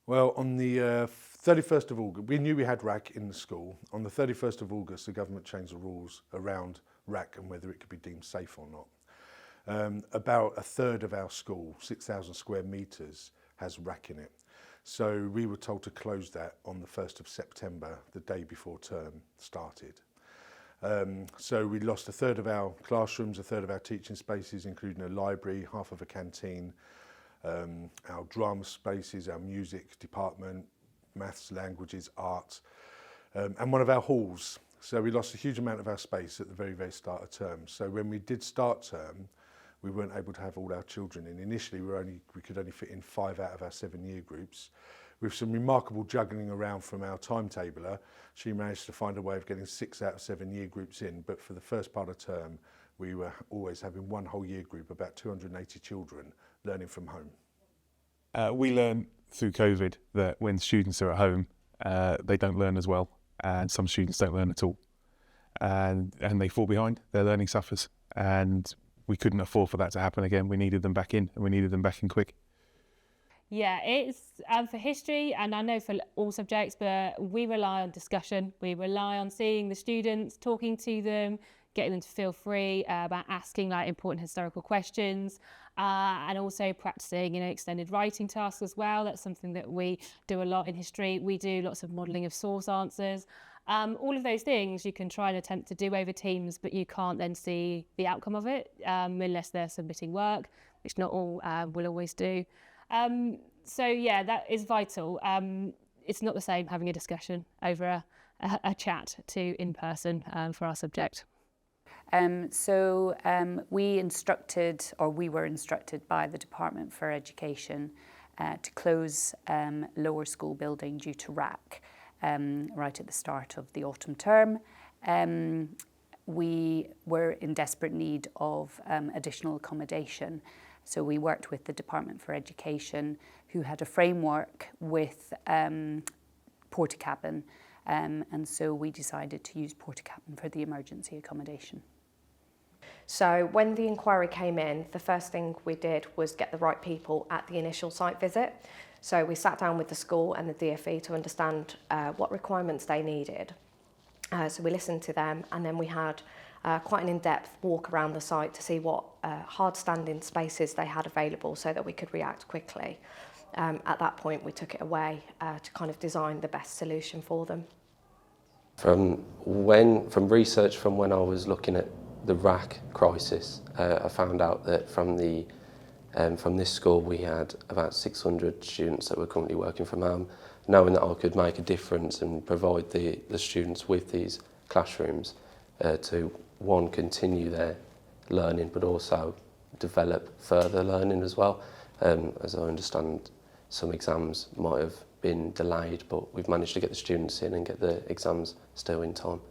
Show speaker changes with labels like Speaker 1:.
Speaker 1: Well, on the 31st of August, we knew we had RAAC in the school. On the 31st of August, the government changed the rules around RAAC and whether it could be deemed safe or not. About a third of our school, 6,000 square metres, has RAAC in it. So we were told to close that on the 1st of September, the day before term started. So we lost a third of our classrooms, a third of our teaching spaces, including a library, half of a canteen, our drama spaces, our music department, maths, languages, arts, and one of our halls. So we lost a huge amount of our space at the very, very start of term. So when we did start term, we weren't able to have all our children in. Initially, we could only fit in 5 out of our 7 year groups. With some remarkable juggling around from our timetabler, she managed to find a way of getting 6 out of 7 year groups in. But for the first part of term, we were always having one whole year group, about 280 children, learning from home.
Speaker 2: We learned through COVID that when students are at home, they don't learn as well, and some students don't learn at all. And they fall behind, their learning suffers. And we couldn't afford for that to happen again. We needed them back in, and we needed them back in quick.
Speaker 3: Yeah, it's for history, and I know for all subjects, but we rely on discussion. We rely on seeing the students, talking to them, getting them to feel free about asking like important historical questions, and also practicing, extended writing tasks as well. That's something that we do a lot in history. We do lots of modelling of source answers. All of those things you can try and attempt to do over Teams, but you can't then see the outcome of it unless they're submitting work, which not all will always do. So yeah, that is vital. It's not the same having a discussion over a chat to in person for our subject.
Speaker 4: We were instructed by the Department for Education to close lower school building due to RAAC right at the start of the autumn term. We were in desperate need of additional accommodation. So we worked with the Department for Education, who had a framework with Portakabin, and so we decided to use Portakabin for the emergency accommodation.
Speaker 5: So when the inquiry came in, the first thing we did was get the right people at the initial site visit. So we sat down with the school and the DfE to understand what requirements they needed. So we listened to them, and then we had quite an in-depth walk around the site to see what hard standing spaces they had available so that we could react quickly. At that point, we took it away to kind of design the best solution for them.
Speaker 6: From research from when I was looking at the RAAC crisis, I found out that from this school we had about 600 students that were currently working from home. Knowing that I could make a difference and provide the students with these classrooms to, one, continue their learning, but also develop further learning as well. As I understand, some exams might have been delayed, but we've managed to get the students in and get the exams still in time.